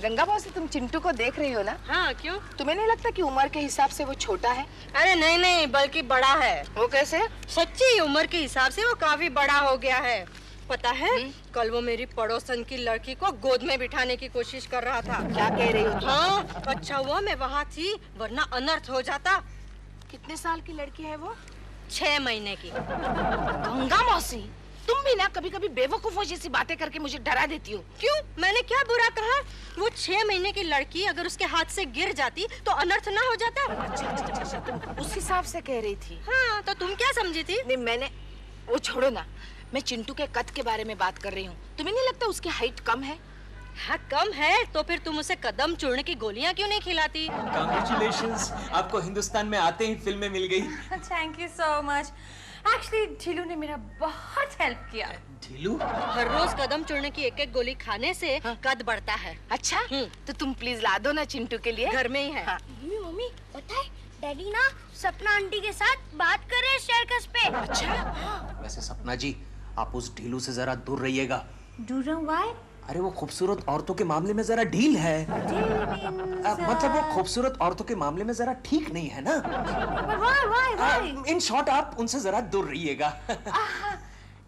गंगा मौसी, तुम चिंटू को देख रही हो ना? हाँ, क्यों? तुम्हें नहीं लगता कि उम्र के हिसाब से वो छोटा है? अरे नहीं नहीं, बल्कि बड़ा है। वो कैसे? सच्ची उम्र के हिसाब से वो काफी बड़ा हो गया है। पता है, कल वो मेरी पड़ोसन की लड़की को गोद में बिठाने की कोशिश कर रहा था। क्या कह रही हो? हाँ, अच्छा हुआ मैं वहाँ थी, वरना अनर्थ हो जाता। कितने साल की लड़की है वो? 6 महीने की। गंगा मौसी, तुम भी ना कभी कभी बेवकूफों जैसी बातें करके मुझे डरा देती हो। क्यों? मैंने क्या बुरा कहा? वो 6 महीने की लड़की अगर उसके हाथ से गिर जाती तो अनर्थ ना हो जाता? अच्छा, तुम उस हिसाब से कह रही थी। हाँ, तो तुम क्या समझी थी? नहीं, मैंने वो छोड़ो ना, मैं चिंटू के कद के बारे में बात कर रही हूँ। तुम्हें नहीं लगता उसकी हाइट कम है? हाँ, कम है तो फिर तुम उसे कदम चूर्ण की गोलियां क्यों नहीं खिलाती? Congratulations, आपको हिंदुस्तान में आते ही फिल्में मिल गई। Thank you so much. Actually Dheelu ने मेरा बहुत हेल्प किया। ढीलू? हर रोज कदम चूर्ण की एक-एक गोली खाने से कद बढ़ता है। अच्छा, तो तुम प्लीज ला दो ना चिंटू के लिए। घर में ही है। हाँ। मम्मी पता है, डैडी ना सपना आंटी के साथ बात कर रहे हैं सर्कस पे। अच्छा? वैसे सपना जी, आप उस ढीलू से जरा दूर रहिएगा। Do know why? अरे वो खूबसूरत औरतों के मामले में जरा ढील है। मतलब वो खूबसूरत औरतों के मामले में जरा ठीक नहीं है ना। व्हाई? इन शॉर्ट आप उनसे जरा दूर रहिएगा।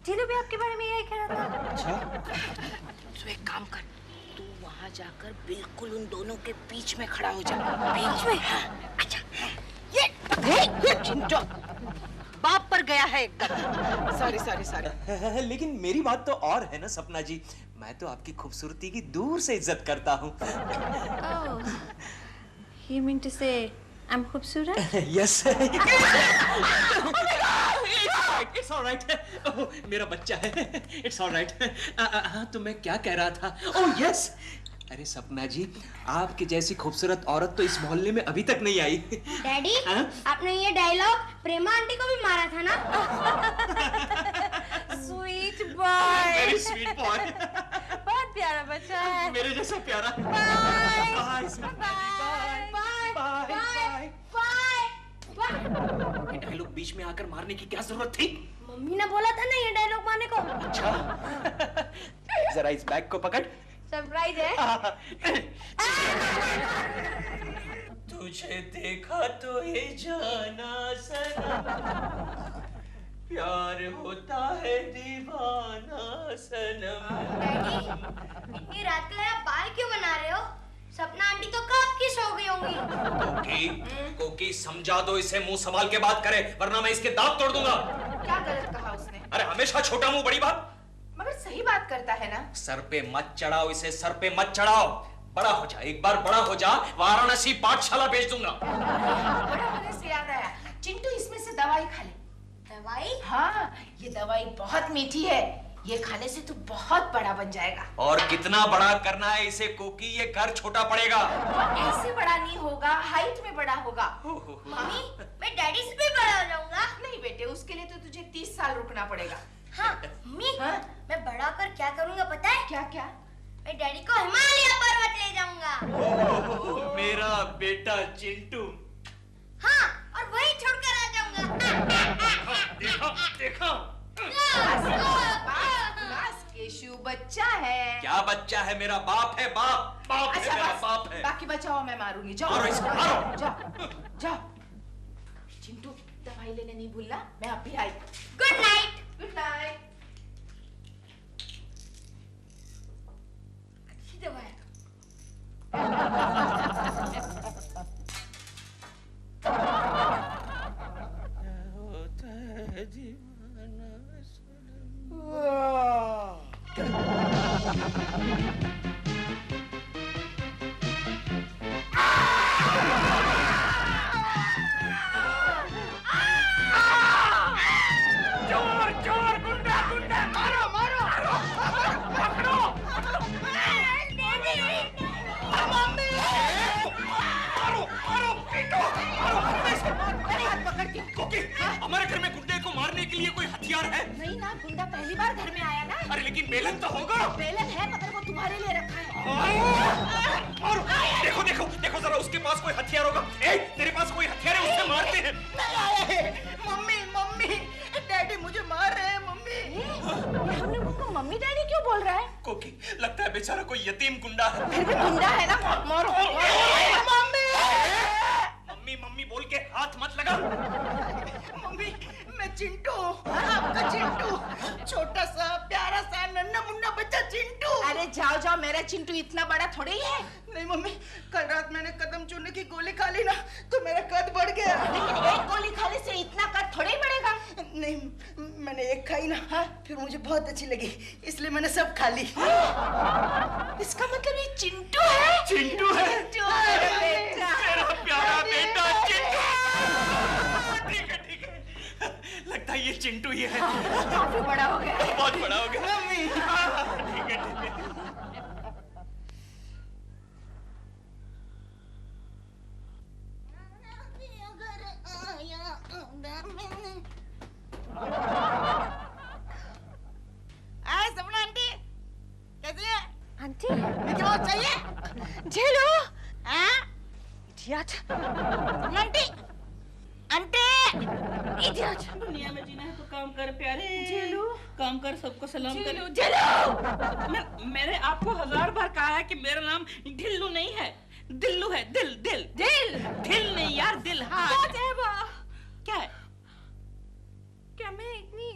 ढीलू भी आपके बारे में यही कह रहा था। अच्छा, तो एक काम कर, तू वहाँ जाकर बिल्कुल उन दोनों के बीच में खड़ा हो जा। बीच में? हाँ। अच्छा, ये चिंटू बाप पर गया है एकदम। सॉरी। लेकिन मेरी बात तो और है ना सपना जी, मैं तो आपकी खूबसूरती की दूर से इज्जत करता हूँ। You mean to say I'm खूबसूरत? Yes. It's all right. Oh, मेरा बच्चा है। It's all right. हाँ, तो मैं क्या कह रहा था? Oh yes. अरे सपना जी, आपकी जैसी खूबसूरत औरत तो इस मोहल्ले में अभी तक नहीं आई। डैडी, आपने ये डायलॉग प्रेमा आंटी को भी मारा था ना? Sweet boy. Very sweet boy. बहुत प्यारा बच्चा है। मेरे जैसा प्यारा। Bye. Bye, सपना जी। Bye. बाय। ये डायलॉग बीच में आकर मारने की क्या जरूरत थी? मम्मी ने बोला था ना ये डायलॉग मारने को। अच्छा। जरा इस बैग को पकड़। सरप्राइज है। तुझे देखा तो ये जाना सनम, प्यार होता है दीवाना सनम। डैडी, ये रात को आप बाल क्यों बना रहे हो? सपना आंटी तो कब की सो गई होंगी। कोकी समझा दो इसे, मुंह संभाल के बात करे वरना मैं इसके दांत तोड़ दूंगा। क्या गलत कहा उसने? अरे हमेशा छोटा मुंह बड़ी बात। मगर सही बात करता है ना। सर पे मत चढ़ाओ इसे, सर पे मत चढ़ाओ। बड़ा हो जा, एक बार बड़ा हो जा, वाराणसी पाठशाला भेज दूंगा। बड़ा होने से याद आया, चिंटू इसमें से दवाई खा ले। दवाई? हाँ, ये दवाई बहुत मीठी है, ये खाने से तू बहुत बड़ा बन जाएगा। और कितना बड़ा करना है इसे कोकी, ये घर छोटा पड़ेगा। ऐसे बड़ा नहीं होगा, हाइट में बड़ा होगा। मम्मी, मैं डैडी से भी बड़ा हो जाऊंगा। नहीं बेटे, उसके लिए तो तुझे 30 साल रुकना पड़ेगा। हाँ, मम्मी, हाँ? मैं बड़ा होकर क्या करूंगा पता है? क्या क्या? मैं डैडी को हिमालय पर्वत ले जाऊंगा। मेरा बेटा चिंटू। हाँ, और वहीं छोड़कर आ जाऊंगा। देखा बस केशु बच्चा है। क्या बच्चा है? मेरा बाप है, बाप है, अच्छा मेरा बस, बाप है। बाकी बचाओ, मैं मारूंगी। जाओ मारो इसको, मारो। जाओ। चिंटू, दवाई लेने नहीं भूलना, मैं अभी आई। Good night. Good night. अच्छी दवाई। हमारे घर में गुंडे को मारने के लिए कोई हथियार है? नहीं ना, गुंडा पहली बार घर में आया ना। अरे लेकिन बेलन तो होगा। बेलन है, मगर वो तुम्हारे लिए रखा है। और देखो देखो देखो जरा, उसके पास कोई हथियार होगा। ए, तेरे पास कोई हथियार है? उससे मारते हैं। नहीं आया है। मम्मी, डैडी मुझे मार रहे हैं। मम्मी, हमने तुमको मम्मी डैडी क्यों बोल रहा है? कोकी, लगता है बेचारा कोई यतीम गुंडा है। फिर भी गुंडा है ना, मारो। मम्मी! मम्मी मम्मी बोल के हाथ मत लगा। मम्मी, मैं चिंटू, आपका चिंटू, छोटा सा प्यारा सा नन्हा मुन्ना बच्चा चिंटू। अरे जाओ जाओ, मेरा चिंटू इतना बड़ा थोड़ी है। नहीं मम्मी, कल रात मैंने कदम चूरने की गोली खा ली ना, तो मेरा कद बढ़ गया। लेकिन एक गोली खाने से इतना कद थोड़ी बढ़ेगा। नहीं, मैंने एक खाई ना, फिर मुझे बहुत अच्छी लगी, इसलिए मैंने सब खा ली। इसका मतलब ये चिंटू है। चिंटू है। चिंटू है बेटा। मेरा प्यारा बेटा चिंटू। ठीक है ठीक है, लगता है ये चिंटू ही है। काफी बड़ा हो गया। बहुत बड़ा हो गया। मम्मी, ठीक है ठीक है। सपना आंटी, कैसी है? आंटी, मुझे बहुत चाहिए। झेलो। हाँ? इडियट। सपना आंटी, आंटी। इडियट। दुनिया में जीना है तो काम कर प्यारे। जेलू। काम कर, सबको सलाम कर। झेलो। मैंने आपको 1000 बार कहा है कि मेरा नाम ढिल्लू नहीं है, दिल्लू है। दिल दिल दिल। दिल नहीं यार, दिल। हाँ क्या है? क्या मैं इतनी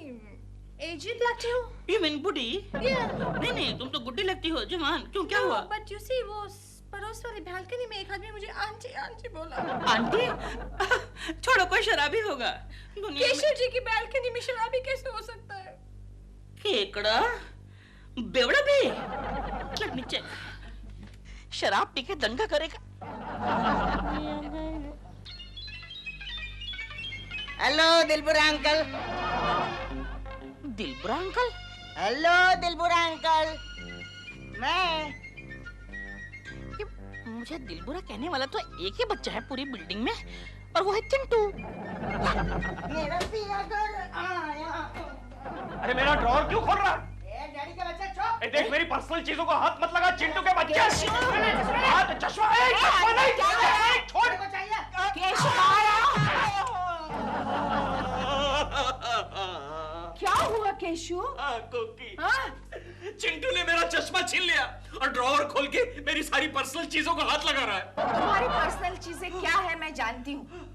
एजेड लगती हूँ? यू मीन बुढ़ी? Yeah. नहीं नहीं, तुम तो गुड्डी लगती हो, जवान। क्यों, क्या हुआ? But you see, वो पड़ोस वाली बालकनी में एक आदमी मुझे आंटी आंटी बोला। आंटी? छोड़ो, कोई शराबी होगा। दुनिया में केशव जी की बालकनी में शराबी कैसे हो सकता है? केकड़ा बेवड़ा भी। Let me check. शराब पी के दंगा करेगा। Hello Dilbura uncle. Dilbura uncle? Hello Dilbura uncle, मैं। मुझे दिलबुरा कहने वाला तो एक ही बच्चा है पूरी बिल्डिंग में, और वो है चिंटू। मेरा पिया घर आया। अरे मेरा ड्रॉर क्यों खोल रहा है? डैडी का बच्चा चुप। ए, देख मेरी पर्सनल चीजों को हाथ मत लगा, चिंटू के बच्चे। हाथ चश्मा नहीं, छोड़। मेरे को चाहिए। क्या हुआ केशु? कोकी, चिंटू ने मेरा चश्मा छीन लिया और ड्रॉवर खोल के मेरी सारी पर्सनल चीजों को हाथ लगा रहा है। तुम्हारी पर्सनल चीजें क्या है मैं जानती हूँ।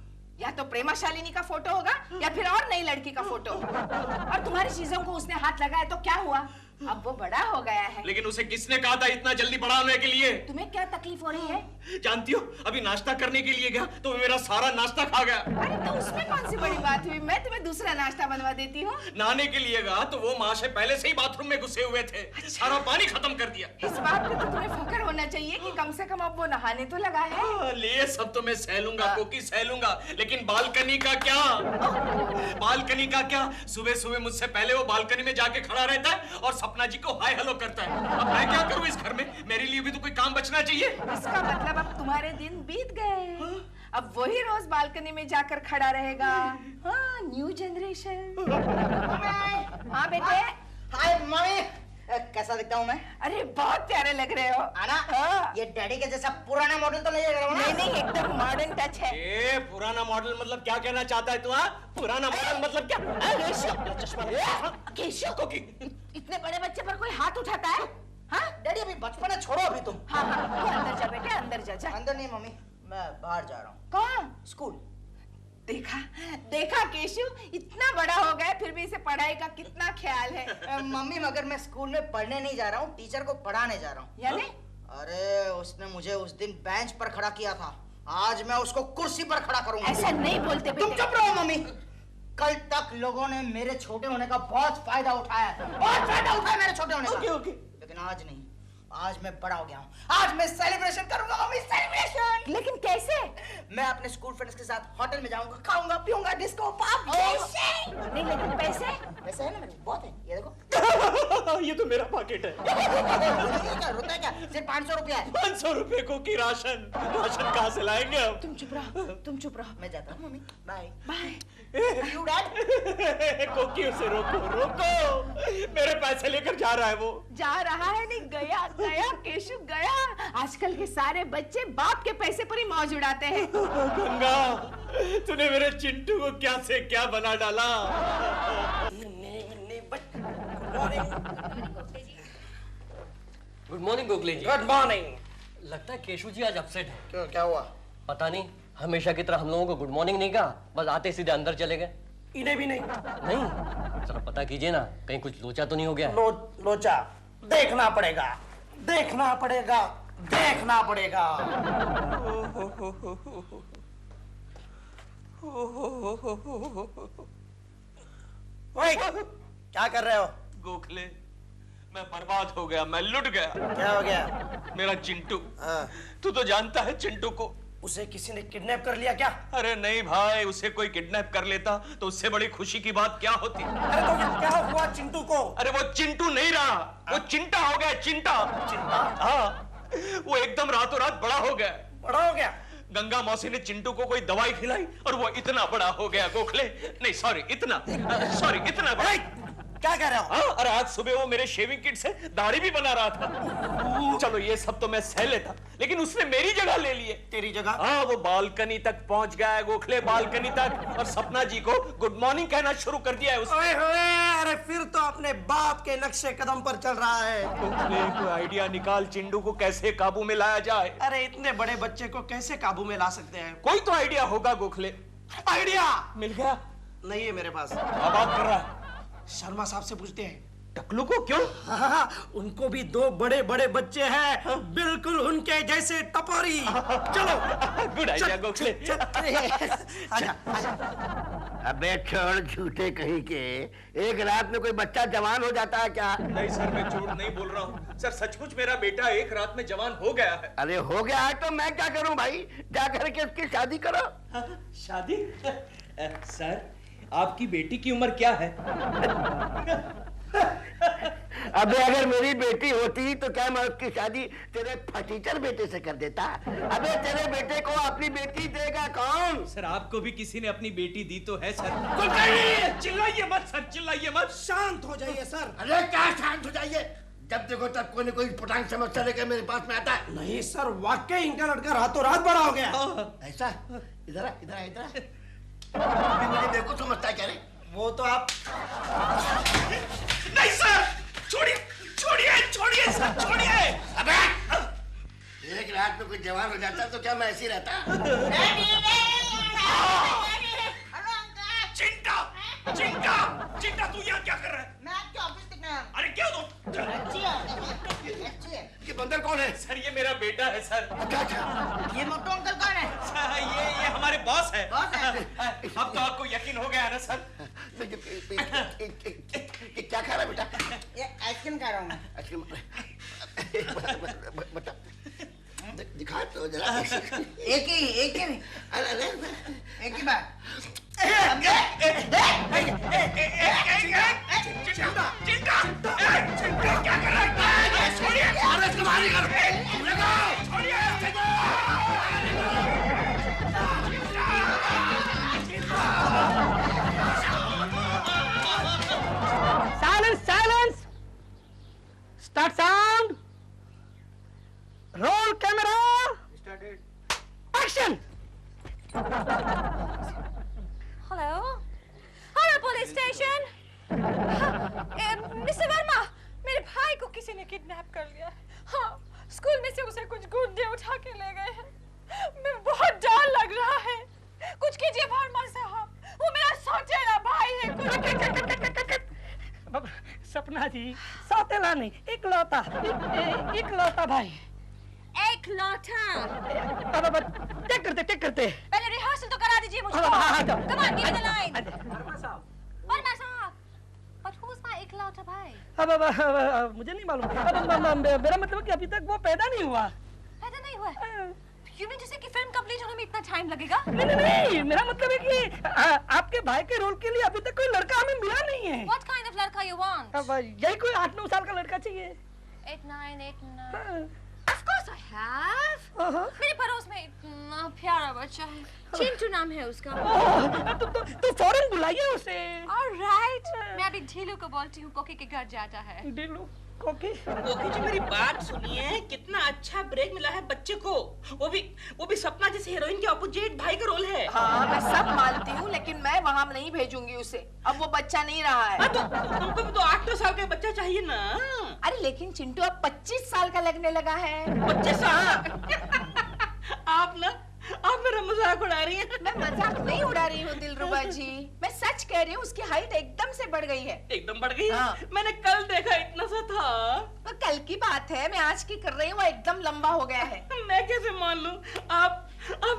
या तो प्रेमा शालिनी का फोटो होगा या फिर और नई लड़की का फोटो। और तुम्हारी चीजों को उसने हाथ लगाया तो क्या हुआ? अब वो बड़ा हो गया है। लेकिन उसे किसने कहा था इतना जल्दी बड़ा होने के लिए? तुम्हें क्या तकलीफ हो रही है? जानती हो, अभी नाश्ता करने के लिए गया तो मेरा सारा नाश्ता खा गया। अरे तो उसमें कौन सी बड़ी बात हुई? मैं तुम्हें दूसरा नाश्ता बनवा देती हूँ। नहाने के लिए गया तो वो माँ से पहले से ही बाथरूम में घुसे हुए थे। सारा पानी खत्म कर दिया। इस बात पे तो तुम्हें फख्र होना चाहिए कि कम से कम अब वो नहाने तो लगा है। ले सब तो मैं सह लूंगा कोकी, सह लूंगा, लेकिन बालकनी का क्या? बालकनी का क्या? सुबह सुबह मुझसे पहले वो बालकनी में जाके खड़ा रहता है और सपना जी को हाय हेलो करता है। अब मैं क्या करूं इस घर में? मेरे लिए भी तो कोई काम बचना चाहिए। इसका मतलब अब तुम्हारे दिन बीत गए। अब वही रोज बालकनी में जाकर खड़ा रहेगा। हाँ, न्यू जनरेशन। हाँ बेटे। हाय मम्मी, कैसा दिखता हूँ मैं? अरे बहुत प्यारे लग रहे हो। आना? हाँ। ये डैडी के जैसा पुराना मॉडल तो नहीं लग रहा हूँ ना? नहीं नहीं, एकदम मॉडर्न टच है। ए, पुराना मॉडल मतलब क्या कहना चाहता है तू? पुराना मॉडल मतलब क्या? केशव, कोकी, इतने बड़े बच्चे पर कोई हाथ उठाता है? हाँ? डैडी अभी बचपना छोड़ो अभी तुम। हाँ हाँ, तू अंदर जा बेटे, अंदर जा। अंदर नहीं मम्मी, मैं बाहर जा रहा हूँ। कौन? स्कूल। देखा देखा केशु, इतना बड़ा हो गया फिर भी इसे पढ़ाई का कितना ख्याल है। मम्मी मगर मैं स्कूल में पढ़ने नहीं जा रहा हूँ, टीचर को पढ़ाने जा रहा हूँ। यानी? अरे उसने मुझे उस दिन बेंच पर खड़ा किया था, आज मैं उसको कुर्सी पर खड़ा करूंगा। ऐसा नहीं बोलते तुम बेटे। चुप रहो मम्मी। कल तक लोगों ने मेरे छोटे होने का बहुत फायदा उठाया है, बहुत फायदा उठाया मेरे छोटे होने का। ओके। लेकिन आज नहीं, आज मैं बड़ा हो गया हूँ, आज मैं सेलिब्रेशन करूंगा मम्मी, सेलिब्रेशन। लेकिन कैसे? मैं अपने स्कूल फ्रेंड्स के साथ होटल में जाऊंगा, खाऊंगा पीऊंगा, डिस्को पॉप। नहीं लेकिन पैसे? पैसे है ना मेरे, बहुत है, ये देखो। ये तो मेरा पॉकेट है। रुपए क्या? सिर्फ 500 रुपया है। 500 रुपए को की राशन कहाँ से लाएंगे हम? तुम चुप रहो, तुम चुप रहो। मैं जाता हूँ mummy, bye bye. You dad. कोकी उसे रोको रोको, मेरे पैसे लेकर जा रहा है वो। जा रहा है नहीं, गया गया केशु गया। आजकल के सारे बच्चे बाप के पैसे पर ही मौज उड़ाते हैं। गंगा, तूने मेरे चिंटू को क्या से क्या बना डाला। Good morning Gokhale ji. Good morning. लगता है केशव जी आज अपसेट है। क्यों, क्या हुआ? पता नहीं, हमेशा की तरह हम लोगों को गुड मॉर्निंग नहीं कहा, बस आते सीधे अंदर चले गए। इन्हें भी नहीं? नहीं, जरा पता कीजिए ना, कहीं कुछ लोचा तो नहीं हो गया है? लोचा देखना पड़ेगा, देखना पड़ेगा, देखना पड़ेगा। ओए, क्या कर रहे हो? गोखले, मैं बर्बाद हो गया, मैं लुट गया। क्या हो गया? मेरा चिंटू। हाँ। तू तो जानता है चिंटू को। उसे किसी ने किडनैप कर लिया क्या? अरे नहीं भाई, उसे कोई किडनैप कर लेता तो उससे बड़ी खुशी की बात क्या होती। अरे तो क्या हुआ चिंटू को? अरे वो चिंटू नहीं रहा, वो चिंटा हो गया, चिंटा। चिंटा? हाँ, वो एकदम रातों रात बड़ा हो गया। बड़ा हो गया? गंगा मौसी ने चिंटू को कोई दवाई खिलाई और वो इतना बड़ा हो गया गोखले। नहीं सॉरी, इतना बड़ा। क्या कह रहे हो? हाँ, अरे आज सुबह वो मेरे शेविंग किट से दाढ़ी भी बना रहा था। चलो ये सब तो मैं सह लेता, लेकिन उसने मेरी जगह ले लिए। तेरी जगह? हाँ, वो बालकनी तक पहुंच गया है गोखले, बालकनी तक, और सपना जी को गुड मॉर्निंग कहना शुरू कर दिया है उसने। ओए होए, अरे फिर तो अपने बाप के नक्शे कदम पर चल रहा है। गोखले, कोई आइडिया निकाल, चिंटू को कैसे काबू में लाया जाए। अरे इतने बड़े बच्चे को कैसे काबू में ला सकते हैं? कोई तो आइडिया होगा गोखले। आइडिया मिल गया? नहीं है मेरे पास। अब बात कर रहा है। शर्मा साहब से पूछते हैं। टकलू को? क्यों? हाँ, उनको भी 2 बड़े बड़े बच्चे हैं, बिल्कुल उनके जैसे टपोरी। चलो। Good idea Gokhale. आजा, आजा। अबे छोड़ झूठे कहीं के, एक रात में कोई बच्चा जवान हो जाता है क्या? नहीं सर, मैं झूठ नहीं बोल रहा हूँ सर, सचमुच मेरा बेटा एक रात में जवान हो गया है। अरे हो गया है तो मैं क्या करूं भाई, जा करके उसकी शादी करो। शादी? सर, आपकी बेटी की उम्र क्या है? अबे अगर मेरी बेटी होती तो क्या मैं उसकी शादी तेरे फटीचर बेटे से कर देता? अबे तेरे बेटे को अपनी बेटी देगा कौन? सर, आपको भी किसी ने अपनी बेटी दी तो है सर। चिल्लाइए मत सर, चिल्लाइए मत। शांत हो जाइए सर। अरे क्या शांत हो जाइए, जब देखो तब कोई न कोई पटांग समस्या लेकर मेरे पास में आता है। नहीं सर, वाकई इनका लड़का रातों रात बड़ा हो गया। ऐसा? इधर आ, इधर आ, इधर आ। मुझे देखो समझता है क्या रे? वो तो आप। नहीं सर, छोड़िए छोड़िए छोड़िए सर, छोड़िए। अबे एक रात में कोई जवान हो जाता तो क्या मैं ऐसे ही रहता? चिंटा, चिंटा, चिंटा, तू यहाँ क्या कर रहा है? मैं आपके ऑफिस तक गया। अरे क्या दो? ये बंदर कौन है? सर, ये मेरा बेटा है सर। ये मोटू अंकल कौन है? सर, ये हमारे बॉस है। बॉस है? अब तो आपको यकीन हो गया ना सर? क्या खा रहा है बेटा? ये आइसक्रीम खा रहा हूँ मैं। आइसक्रीम? बता, दिखा तो जरा। एक ही अरे एक ही बार। क्या कर रहा है? छोड़िए। अरे इसको बाहर निकालो। लगाओ। Silence! Start sound! Roll camera! Action! Hello police station. Mister Verma, मेरे भाई को किसी ने किडनैप कर लिया है। हाँ, स्कूल में से उसे कुछ गुंडे उठा के ले गए हैं। मैं बहुत डर लग रहा है। कुछ कीजिए वर्मा साहब, वो मेरा सौतेला भाई है। सपना जी, सौतेला नहीं, इकलौता भाई। एक लौटा। अब टेक करते। पहले रिहर्सल तो करा दीजिए मुझको। हाँ, तो। Come on, give me the line. Verma साहब, but who's my इकलौता भाई? अब मुझे नहीं मालूम। मेरा मतलब कि अभी तक वो पैदा नहीं हुआ। पैदा नहीं हुआ? You mean to say कि फिल्म कंप्लीट होने में इतना टाइम लगेगा? नहीं, मेरा मतलब है कि आपके भाई के रोल के लिए अभी तक कोई लड़का हमें मिला नहीं है। What kind of लड़का you want? अब यही कोई 8-9 साल का लड़का चाहिए। 8-9. Of course I have. मेरे पड़ोस में इतना प्यारा बच्चा है, चिंटू नाम है उसका। तो फौरन बुलाइए उसे। All right. मैं अभी ढीलू को बोलती हूँ, कोकी के घर जाता है। ढीलू, कोकी जी, मेरी बात सुनिए, कितना अच्छा ब्रेक मिला है बच्चे को। वो भी सपना जैसे हीरोइन के ऑपोजिट भाई का रोल है। हाँ, मैं सब मानती हूँ, लेकिन मैं वहाँ नहीं भेजूंगी उसे। अब वो बच्चा नहीं रहा है। तो उनको भी तो 8-9 साल का बच्चा चाहिए ना। अरे लेकिन चिंटू अब 25 साल का लगने लगा है। 25 साल? आप मेरा मजाक उड़ा रही हैं। मैं मजाक नहीं उड़ा रही हूँ दिलरुबा जी, मैं सच कह रही हूँ। उसकी हाइट एकदम से बढ़ गई है। एकदम बढ़ गई? हाँ। मैंने कल देखा इतना सा था। वो कल की बात है, मैं आज की कर रही हूँ। वो एकदम लंबा हो गया है। मैं कैसे मान लूं? आप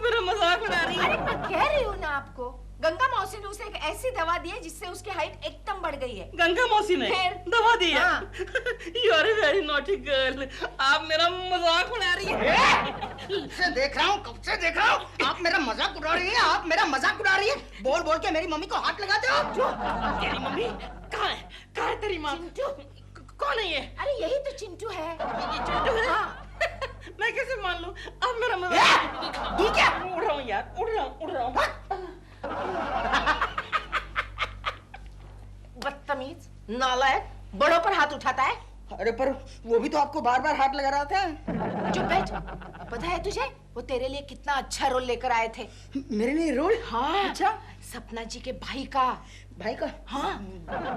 मेरा मजाक उड़ा रही हैं। अरे मैं कह रही हूँ ना आपको, गंगा मौसी ने उसे एक ऐसी दवा दी है जिससे उसकी हाइट एकदम बढ़ गई है। गंगा मौसी ने फिर? दवा दी है? हाँ। You are a very naughty girl। आप मेरा मजाक उड़ा रही हैं। कब से देख रहा हूँ आप मेरा मजाक उड़ा रही है। आप मेरा मजाक उड़ा रही है। बोल बोल के मेरी मम्मी को हाथ लगाते हो। तेरी मम्मी कहाँ है? कहाँ है तेरी माँ? कौन है ये? अरे यही तो चिंटू है। ये चिंटू है? हाँ। मैं कैसे मान लूं? आप मेरा मजाक। तू क्या? उड़ रहा हूँ यार, उड़ रहा हूँ। बदतमीज, नालायक, बड़ों पर हाथ उठाता है। अरे पर वो भी तो आपको बार बार हाथ लगा रहा था। चुप बैठ। पता है तुझे वो तेरे लिए कितना अच्छा रोल लेकर आए थे? मेरे लिए रोल? हाँ। अच्छा, सपना जी के भाई का। भाई का? हाँ।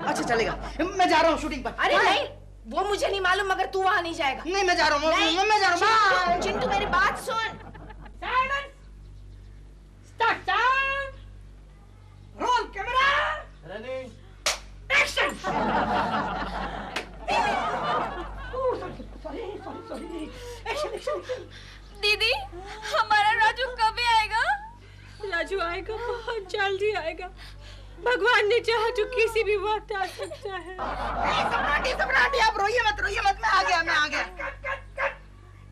अच्छा चलेगा, मैं जा रहा हूँ शूटिंग पर। अरे नहीं, वो मुझे नहीं मालूम, मगर तू वहाँ नहीं जाएगा। नहीं, मैं जा रहा हूँ। नहीं, मैं जा रहा हूँ। चिंटू, चिंटू मेरी बात सुन। Roll camera action. दीदी, हमारा राजू कब आएगा? राजू आएगा, बहुत जल्दी आएगा। भगवान ने चाहा तो किसी भी वक्त आ सकता है। सम्राटी, आप रोइए मत, मैं आ गया।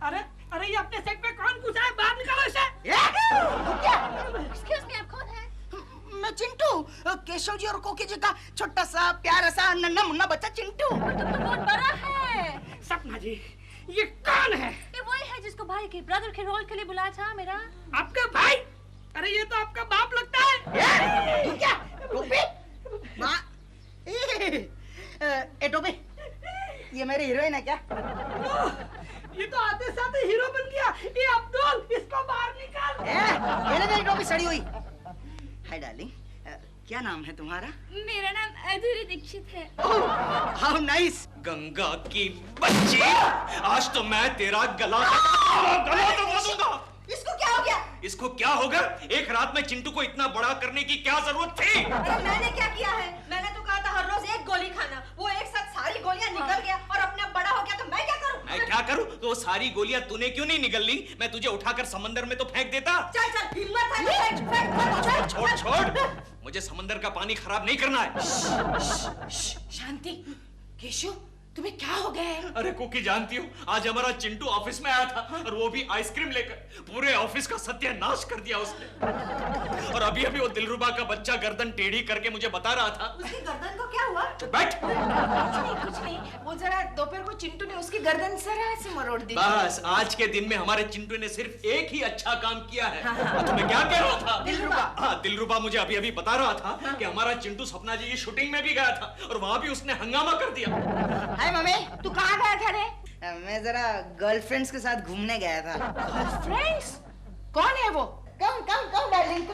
अरे ये अपने सेट पे कौन घुसा है? बाहर निकालो इसे। Excuse me, आप कौन है? मैं चिंटू, केशव जी और कोकी जी का छोटा सा प्यारा सा नन्हा मुन्ना बच्चा चिंटू। तुम तो बहुत बड़ा है। सपना जी, ये कौन है? ये वही है जिसको भाई के ब्रदर के रोल के लिए बुलाया था मेरा। आपका भाई? अरे ये तो आपका बाप लगता है। तू क्या? टोपी? ए टोपी, ये मेरी हीरोइन है क्या? ये तो आते साथ हीरो बन गया। ये अब्दुल, इसको बाहर निकाल। ये मेरी टोपी सड़ी हुई। हाय डार्लिंग, क्या नाम है तुम्हारा? मेरा नाम अधूरी दीक्षित है। How nice. गंगा की बच्ची, आज तो मैं तेरा गला दबा दूंगा। इसको क्या हो गया? इसको क्या होगा? एक रात में चिंटू को इतना बड़ा करने की क्या जरूरत थी? अरे मैंने क्या किया है? मैंने तो कहा था हर रोज एक गोली खाना। वो एक साथ सारी गोलियां निकल गया और अपने आप बड़ा हो गया, तो मैं क्या करूं? मैं क्या करूं? तो सारी गोलियां तूने क्यों नहीं निगल ली? मैं तुझे उठाकर समंदर में तो फेंक देता। चल चल, हिम्मत है तो फेंक। छोड़ छोड़, मुझे समंदर का पानी खराब नहीं करना है। शांति। केशव, तुम्हें क्या हो गया है? अरे कुकी, जानती हो आज हमारा चिंटू ऑफिस में आया था और वो भी आइसक्रीम लेकर। पूरे ऑफिस का सत्यानाश कर दिया उसने। और अभी अभी वो दिलरुबा का बच्चा गर्दन टेढ़ी करके मुझे बता रहा था। उसकी गर्दन को क्या हुआ? बैठ। कुछ नहीं। वो जरा दोपहर को चिंटू ने उसकी गर्दन जरा से मरोड़ दी। बस आज के दिन में हमारे चिंटू ने सिर्फ एक ही अच्छा काम किया है। तो मैं क्या कह रहा था? दिलरुबा। हाँ, दिलरुबा मुझे अभी अभी बता रहा था कि हमारा चिंटू सपना जी की शूटिंग में भी गया था और वहां भी उसने हंगामा कर दिया। हाय मम्मी, तू कहाँ गया था रे? मैं जरा गर्लफ्रेंड्स के साथ घूमने गया था। फ्रेंड्स? कौन है वो? Come darling,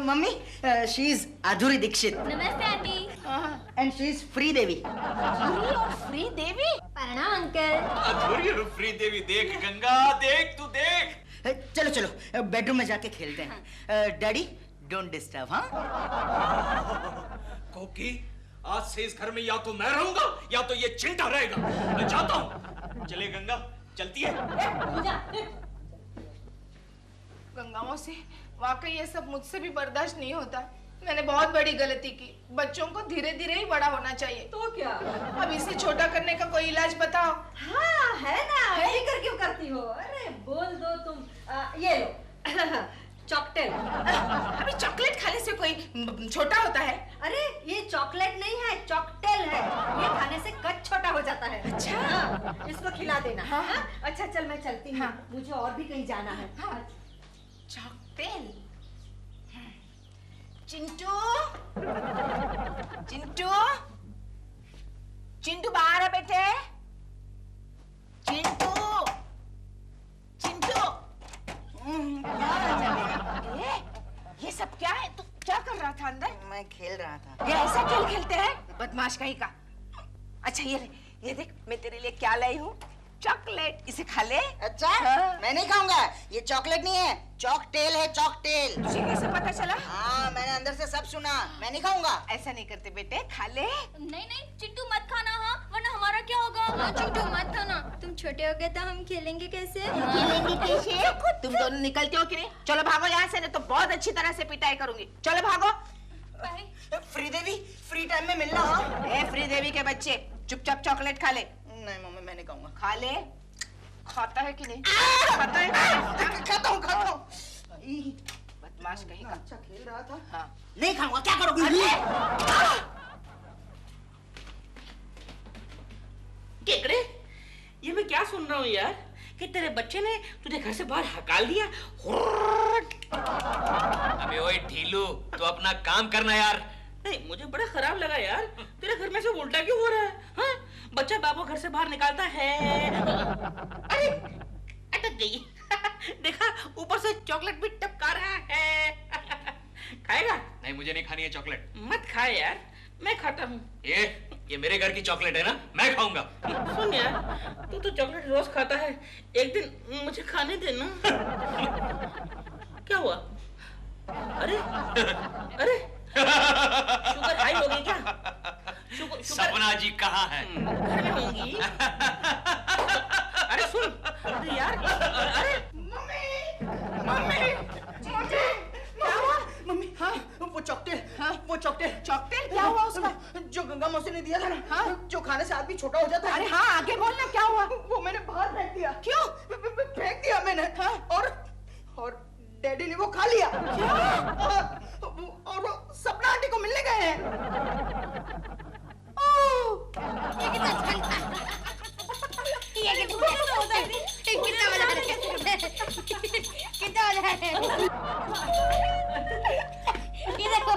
mummy, she is Adhuri Dixit नमस्ते aunty. And she is free Devi. Adhuri और फ्री देवी? प्रणाम अंकल। अधूरी और फ्री देवी, देख गंगा, देख तू देख। चलो चलो बेडरूम में जाके खेलते हैं। Daddy don't disturb. हाँ कोकी, आज से इस घर में या तो मैं रहूंगा या तो ये चिंटा रहेगा। मैं जाता हूँ। चले गंगा, चलती है। गंगा मौसी, वाकई ये सब मुझसे भी बर्दाश्त नहीं होता। मैंने बहुत बड़ी गलती की। बच्चों को धीरे धीरे ही बड़ा होना चाहिए। तो क्या? अब इसे छोटा करने का कोई इलाज बताओ। हाँ है ना, फिक्र क्यों करती हो? अरे बोल दो तुम। ये लो चॉकटेल। अभी चॉकलेट खाने से कोई छोटा होता है? अरे ये चॉकलेट नहीं है, चॉकटेल है। ये खाने से कद छोटा हो जाता है। अच्छा। हाँ, इसको खिला देना। हाँ। हाँ? अच्छा चल मैं चलती हूँ। हाँ। मुझे और भी कहीं जाना है। हाँ। चॉकटेल। चिंटू, चिंटू, चिंटू बाहर आ बेटे। चिंटू, चिंटू। ये सब क्या है? तू क्या कर रहा था अंदर? मैं खेल रहा था। ये ऐसा खेल खेलते हैं? बदमाश कहीं का। अच्छा ये देख मैं तेरे लिए क्या लाई हूँ, चॉकलेट, इसे खा ले। अच्छा हाँ। मैं नहीं खाऊंगा, ये चॉकलेट नहीं है, चॉकटेल है, चॉकटेल। तुझे कैसे पता चला? हाँ मैंने अंदर से सब सुना, मैं नहीं खाऊंगा। ऐसा नहीं करते बेटे, खा ले। नहीं नहीं चिंटू मत खाना, हाँ वरना हमारा क्या होगा। हाँ चिंटू मत खाना, तुम छोटे हो गए तो हम खेलेंगे कैसे? खेलेंगे कैसे? तुम दोनों निकलते हो कि नहीं? चलो भागो यहाँ से, नहीं तो बहुत अच्छी तरह से पिटाई करूंगी। चलो भागो। फ्री देवी, फ्री टाइम में मिलना। हाँ ए फ्री देवी के बच्चे, चुपचाप चॉकलेट खा ले। नहीं मम्मी मैं नहीं खाऊंगा। खा ले। खाता है कि नहीं? खाता है कि नहीं? खाता हूँ खाता हूँ। बदमाश कहीं का। अच्छा खेल रहा था। हाँ। नहीं खाऊंगा, क्या करोगी? केकड़े, ये मैं क्या सुन रहा हूँ यार कि तेरे बच्चे ने तुझे घर से बाहर हकाल दिया। अबे ओए ढीलू, तो अपना काम करना यार। नहीं मुझे बड़ा खराब लगा यार, तेरे घर में से उल्टा क्यों हो रहा है? हाँ? बच्चा बाबू घर से बाहर निकालता है। अरे अटक गई। देखा ऊपर से चॉकलेट भी टपका रहा है। खाएगा? नहीं मुझे नहीं खानी है चॉकलेट। मत खा यार, मैं खाता हूँ। ये मेरे घर की चॉकलेट है ना, मैं खाऊंगा। सुन यार, तू तो चॉकलेट रोज खाता है, एक दिन मुझे खाने देना। क्या हुआ? अरे अरे शुगर हाई हो गई क्या? शुगर सपना जी कहाँ है? घर में होंगी। अरे सुन, अरे यार, अरे मम्मी हाँ वो चॉकटेल, हाँ? वो चॉकटेल। चॉकटेल क्या हुआ उसका? जो गंगा मौसी ने दिया था ना, हाँ? जो खाने से आदमी छोटा हो जाता है। अरे हाँ आगे बोलना, क्या हुआ? वो मैंने बाहर फेंक दिया। क्यों? फेंक दिया मैंने। हाँ? और डैडी ने वो खा लिया। और वो सपना आंटी को मिलने गए हैं। कितना मजा आ रहा है, कितना मजा आ रहा है। ये देखो,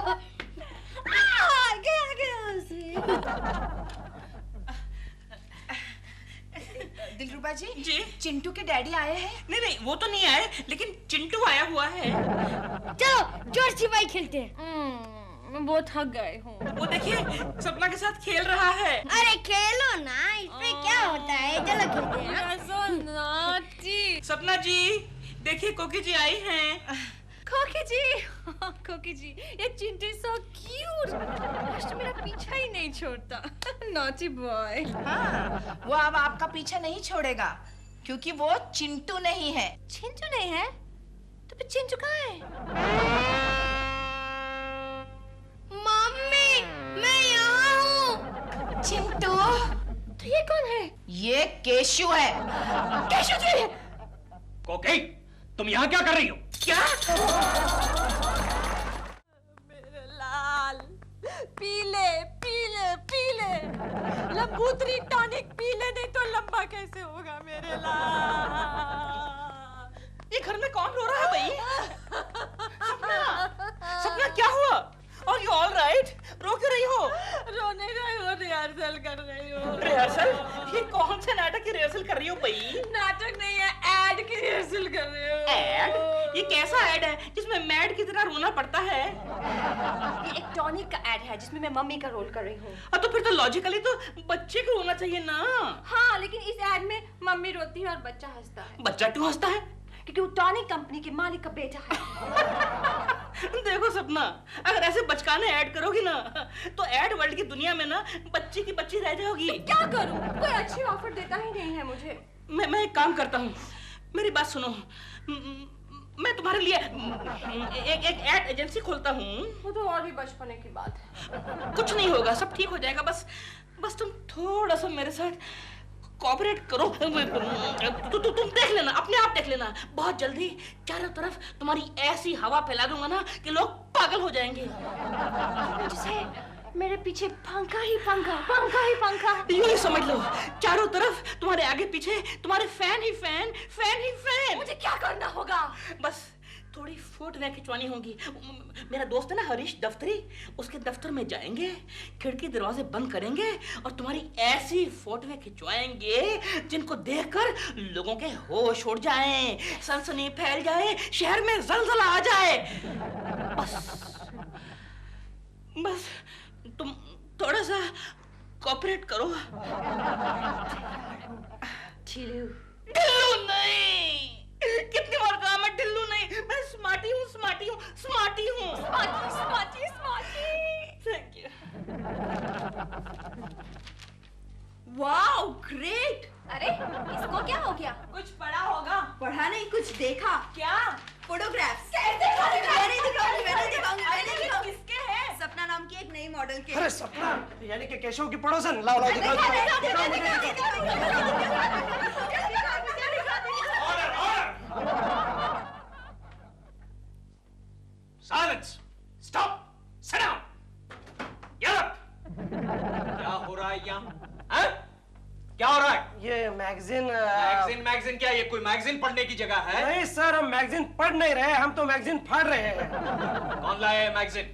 दिलरुबा जी, जी? चिंटू के डैडी आए हैं? नहीं नहीं वो तो नहीं आए, लेकिन चिंटू आया हुआ है। चलो जोर छिपाई खेलते हैं। मैं बहुत थक गई हूँ। वो देखिए सपना के साथ खेल रहा है। अरे खेलो ना, इसमें क्या होता है, चलो खेलते हैं। so naughty। सपना जी देखिए कोकी जी आई हैं। कोकी जी, कोकी जी, ये चिंटू so cute। आज तो मेरा पीछा ही नहीं छोड़ता। Naughty boy। हाँ, वो अब आपका पीछा नहीं छोड़ेगा, क्योंकि वो चिंटू नहीं है। चिंटू नहीं है? तो फिर चिंटू कहाँ है? मम्मी, मैं यहाँ हूँ। चिंटू, तो ये कौन है? ये केशु है। केशु जी। कोकी, तुम यहाँ क्या कर रही हो? क्या? मेरे लाल, पीले पीले पीले, लंबूतरी टॉनिक पीले, नहीं तो लंबा कैसे होगा मेरे लाल। ये घर में कौन रो रहा है भाई? सपना क्या हुआ? Are you all right? रो क्यों रही हो? रो नहीं रही हो, रिहर्सल कर रही हो। रिहर्सल? ये कौन से नाटक की रिहर्सल कर रही हो भाई? नाटक नहीं है, एड की रिहर्सल कर रही हो। एड? ये कैसा एड है जिसमें मैड की तरह रोना पड़ता है? ये एक टॉनिक का एड है जिसमें मैं मम्मी का रोल कर रही हूँ। तो फिर तो लॉजिकली तो बच्चे को रोना चाहिए ना। हाँ, लेकिन इस एड में मम्मी रोती है और बच्चा हंसता है, बच्चा क्यों हंसता है? क्योंकि वो टॉनिक कंपनी के मालिक का बेटा है। देखो सपना, अगर ऐसे बचकाने ऐड करोगी ना तो ऐड वर्ल्ड की दुनिया में ना बच्ची की बच्ची रह जाओगी। क्या करूं? कोई अच्छी ऑफर देता ही नहीं है मुझे। मैं एक काम करता हूँ, मेरी बात सुनो। मैं तुम्हारे लिए एक ऐड एजेंसी खोलता हूँ। वो तो और भी बचपने की बात है। कुछ नहीं होगा, सब ठीक हो जाएगा। बस तुम थोड़ा सा मेरे साथ कोऑपरेट करो। तुम देख लेना, अपने आप देख लेना, बहुत जल्दी चारों तरफ तुम्हारी ऐसी हवा फैला दूंगा ना कि लोग पागल हो जाएंगे। जिसे मेरे पीछे पंखा ही पंखा, पंखा ही पंखा। यूं ही समझ लो, चारों तरफ तुम्हारे आगे पीछे तुम्हारे फैन ही फैन, फैन ही फैन। मुझे क्या करना होगा? बस थोड़ी फोटोएं खिंचवानी होंगी। मेरा दोस्त है ना हरीश दफ्तरी, उसके दफ्तर में जाएंगे, खिड़की दरवाजे बंद करेंगे और तुम्हारी ऐसी फोटोएं खिंचवाएंगे जिनको देखकर लोगों के होश उड़ जाएं, सनसनी फैल जाए, शहर में जलजला आ जाए। बस तुम थोड़ा सा कोऑपरेट करो। ढिल्लू नहीं, कितनी बार कहा मैं ढिल्लू नहीं, मैं स्मार्टी हूँ, स्मार्टी हूँ, स्मार्टी हूँ। Smarty thank you. Wow great. अरे इसको क्या हो गया? कुछ पढ़ा होगा। पढ़ा नहीं, कुछ देखा। क्या? फोटोग्राफ्स। किसके हैं? सपना नाम की एक नई मॉडल के। अरे सपना यानी कि केशव की पड़ोसन। लाओ लाओ दिखाओ। Silence, stop, sit down, get up. क्या हो रहा है यहाँ? क्या हो रहा है? ये मैगजीन मैगजीन क्या? ये कोई मैगजीन पढ़ने की जगह है? नहीं सर, हम मैगजीन पढ़ नहीं रहे, हम तो मैगजीन फाड़ रहे हैं। कौन लाया है मैगजीन?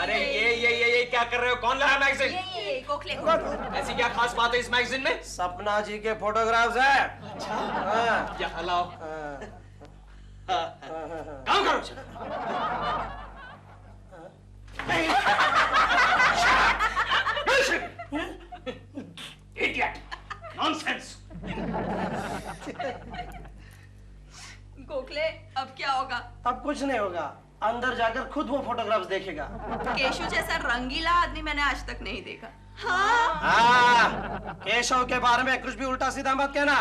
अरे ये क्या कर रहे हो? कौन लाया मैगजीन? ये गोखले। ऐसी क्या खास बात है इस मैगजीन में? सपना जी के फोटोग्राफ्स है। अच्छा, क्या हलाओ? काम करो। Idiot! Nonsense! गोखले अब क्या होगा? अब कुछ नहीं होगा, अंदर जाकर खुद वो फोटोग्राफ्स देखेगा। केशव जैसा रंगीला आदमी मैंने आज तक नहीं देखा। हाँ, केशव के बारे में कुछ भी उल्टा सीधा मत कहना,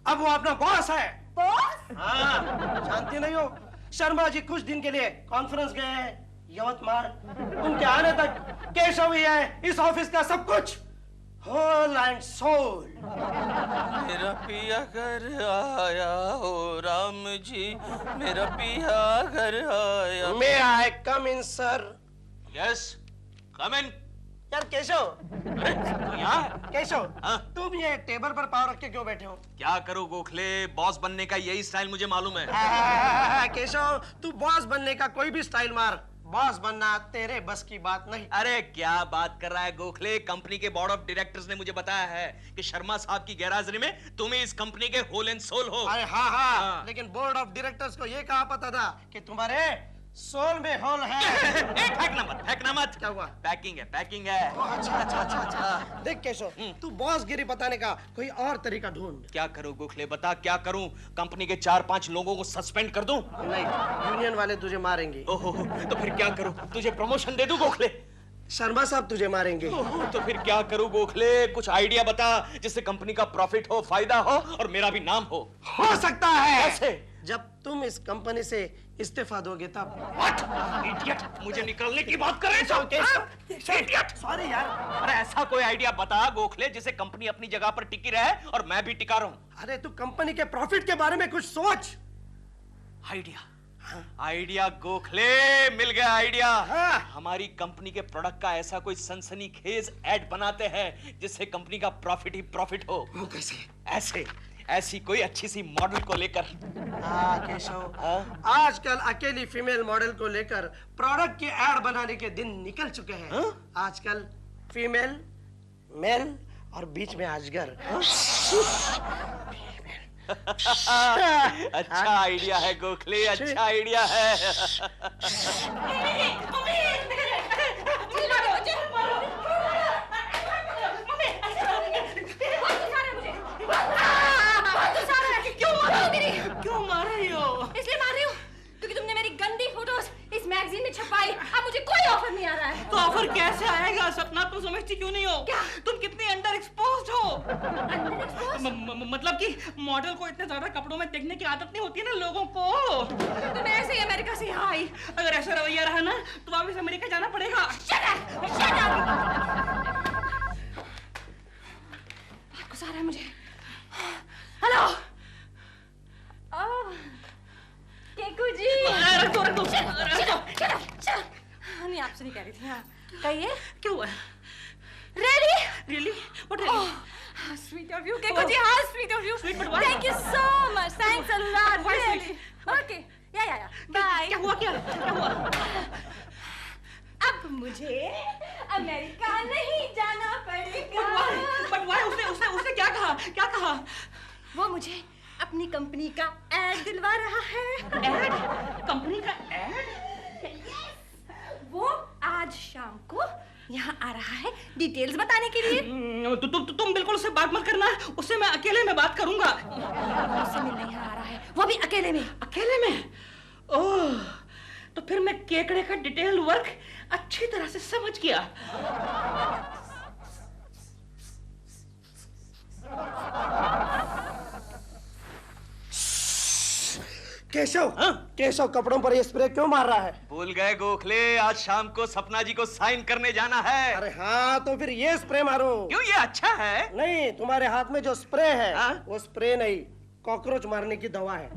अब वो अपना बॉस है। बॉस? हाँ, जानती नहीं हो, शर्मा जी कुछ दिन के लिए कॉन्फ्रेंस गए हैं यवतमाल। उनके आने तक केशव ही है इस ऑफिस का सब कुछ, होल एंड सोल। मेरा पिया घर आया हो राम जी, मेरा पिया घर आया। मे आई कम इन सर? यस, कम इन। यार केशव, अरे तो यहाँ है? केशव, हाँ? तुम ये टेबल पर पाँव रख के क्यों बैठे हो? क्या करो गोखले, बॉस बनने का यही स्टाइल मुझे मालूम है। केशव, तू बॉस बनने का कोई भी स्टाइल मार, बॉस बनना तेरे बस की बात नहीं। अरे क्या बात कर रहा है गोखले, कंपनी के बोर्ड ऑफ डायरेक्टर्स ने मुझे बताया है कि शर्मा साहब की गैरहाजिरी में तुम ही इस कंपनी के होल एंड सोल हो। अरे हाँ, लेकिन बोर्ड ऑफ डायरेक्टर्स को ये कहा पता था कि तुम्हारे सोल में होल है। फेंकना मत। क्या हुआ? पैकिंग है। अच्छा। देख केशव, तू बॉस गिरी बताने का कोई और तरीका ढूंढ। क्या करूं गोखले, बता क्या करूं? कंपनी के 4-5 लोगों को सस्पेंड कर दूं? नहीं, यूनियन वाले तुझे मारेंगे। ओहो, तो फिर क्या करूं? तुझे प्रमोशन दे दूं गोखले? शर्मा साहब तुझे मारेंगे। तो फिर क्या करूं गोखले? कुछ आइडिया बता जिससे कंपनी का प्रॉफिट हो, फायदा हो और मेरा भी नाम हो सकता है। कैसे? जब तुम इस कंपनी से इस्तीफा दोगे तब। What? Idiot! मुझे निकलने की बात कर रहे हो? Idiot! सॉरी यार। अरे ऐसा कोई आइडिया बता गोखले जिससे कंपनी अपनी जगह पर टिकी रहे और मैं भी टिका रहूं। अरे तू कंपनी के प्रॉफिट के बारे में कुछ सोच। आइडिया गोखले, मिल गया आइडिया। हाँ। हमारी कंपनी के प्रोडक्ट का ऐसा कोई सनसनीखेज ऐड बनाते हैं जिससे कंपनी का प्रॉफिट ही प्रॉफिट हो। वो कैसे? ऐसी कोई अच्छी सी मॉडल को लेकर। हाँ केशव, आजकल अकेली फीमेल मॉडल को लेकर प्रोडक्ट की एड बनाने के दिन निकल चुके हैं। आजकल फीमेल, मेल और बीच में अजगर। अच्छा आइडिया है गोखले, अच्छा आइडिया है। क्यों मार रही हो? इसलिए मार रही हूँ क्योंकि तुमने मेरी गंदी फोटोज इस मैगजीन में छपाई। अब मुझे कोई ऑफर नहीं आ रहा है। तो ऑफर कैसे आएगा? सपना तुम समझती क्यों नहीं हो? क्या? तुम कितनी अंडर एक्सपोज्ड हो। Underexposed? मतलब कि मॉडल को इतने ज्यादा कपड़ों में देखने की आदत नहीं होती है ना लोगों को। तुम ऐसे ही अमेरिका से यहाँ आई। अगर ऐसा रवैया रहा ना तो वापस अमेरिका जाना पड़ेगा। Shut up! बहुत गुस्सा आ रहा है मुझे। हेलो केकू जी। रखो। नहीं आपसे नहीं कह रही थी। हाँ कहिए। क्या हुआ? Really? What really? Sweet of you, Keku जी। हाँ sweet of you. Sweet, but why? Thank you so much. Thanks a lot. Why Really. Okay. Yeah. Bye. क्या हुआ? अब मुझे अमेरिका नहीं जाना पड़ेगा। But why? उसने क्या कहा? वो मुझे अपनी कंपनी का एड दिलवा रहा है। एड? कंपनी का एड? वो आज शाम को यहाँ आ रहा है डिटेल्स बताने के लिए। तुम बिल्कुल उससे बात मत करना, उससे मैं अकेले में बात करूंगा। उससे मिलने यहाँ आ रहा है, वो भी अकेले में। अकेले में? ओह, तो फिर मैं केकड़े का डिटेल वर्क अच्छी तरह से समझ गया। केशव, केशव कपड़ों पर ये स्प्रे क्यों मार रहा है? भूल गए गोखले, आज शाम को सपना जी को साइन करने जाना है। अरे हाँ, तो फिर ये स्प्रे मारो। क्यों, ये अच्छा है? नहीं, तुम्हारे हाथ में जो स्प्रे है वो स्प्रे नहीं, कॉकरोच मारने की दवा है।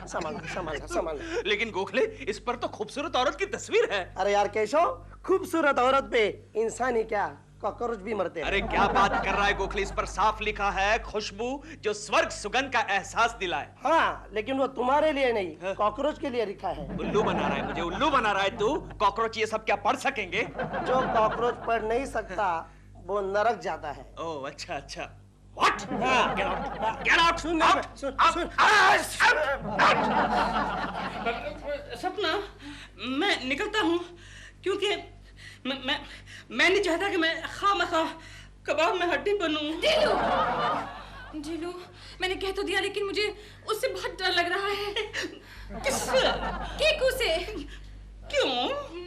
संभाल संभाल संभाल। लेकिन गोखले, इस पर तो खूबसूरत औरत की तस्वीर है। अरे यार केशव, खूबसूरत औरत पे इंसान ही क्या, कॉकरोच भी मरते हैं। अरे क्या बात कर रहा है गोखले, इस पर साफ लिखा है खुशबू जो स्वर्ग सुगंध का एहसास दिलाए। हाँ, लेकिन वो तुम्हारे लिए नहीं, कॉकरोच के लिए लिखा है। उल्लू बना रहा है मुझे, उल्लू बना रहा है तू। कॉकरोच ये सब क्या पढ़ सकेंगे? जो कॉकरोच पढ़ नहीं सकता वो नरक जाता है। ओह अच्छा अच्छा। What? Get out! Get out! सुन सपना, मैं निकलता हूँ क्योंकि मैं नहीं चाहता कि मैं खामखा कबाब में हड्डी बनूं। ढीलू, मैंने कह तो दिया, लेकिन मुझे उससे बहुत डर लग रहा है। किससे? केकू से। क्यों?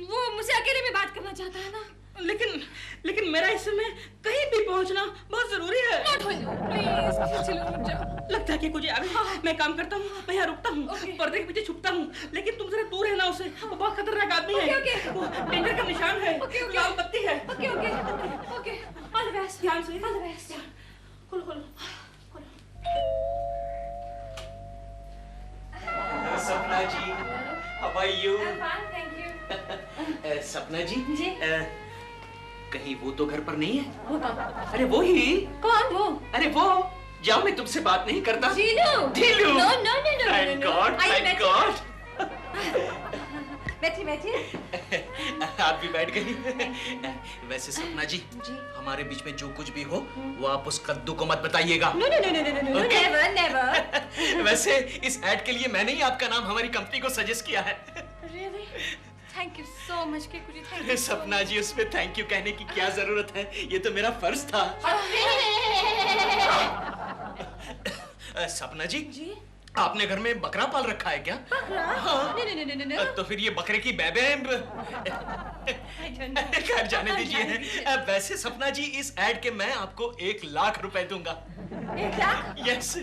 वो मुझसे अकेले में बात करना चाहता है ना। लेकिन मेरा इस समय कहीं भी पहुंचना बहुत जरूरी है। प्लीज चलो, रुक जाओ। लगता है कि कुछ आ गया। मैं काम करता हूँ, मैं यहाँ रुकता हूँ, पर्दे के पीछे छुपता हूँ, लेकिन तुम जरा दूर रहना उससे। वो बहुत खतरनाक आदमी है। वो डेंजर का निशान है। लाल बत्ती है। Okay, all the best. ध्यान से। All the best. खोलो। Sapna ji, how are you? Thank you. Sapna ji, कहीं वो तो घर पर नहीं है? वो कौन? अरे वो ही। कौन वो? अरे वो, जाओ मैं तुमसे बात नहीं करता। ढीलू। No thank god. बैठिए। आप भी बैठ गई। वैसे सपना जी, हमारे बीच में जो कुछ भी हो वो आप उस कद्दू को मत बताइएगा। No, never. वैसे इस ऐड के लिए मैंने ही आपका नाम हमारी कंपनी को सजेस्ट किया है। Really? Thank you so much, Keku ji, thank you so सपना जी, उसमें थैंक यू कहने की क्या जरूरत है, ये तो मेरा फर्ज था। सपना जी, आपने घर में बकरा पाल रखा है क्या? बकरा? हाँ। नहीं। तो फिर ये बकरे की बैबे खैर जाने दीजिए। वैसे सपना जी, इस ऐड के मैं आपको 1 लाख रुपए दूंगा। 1 लाख? यस।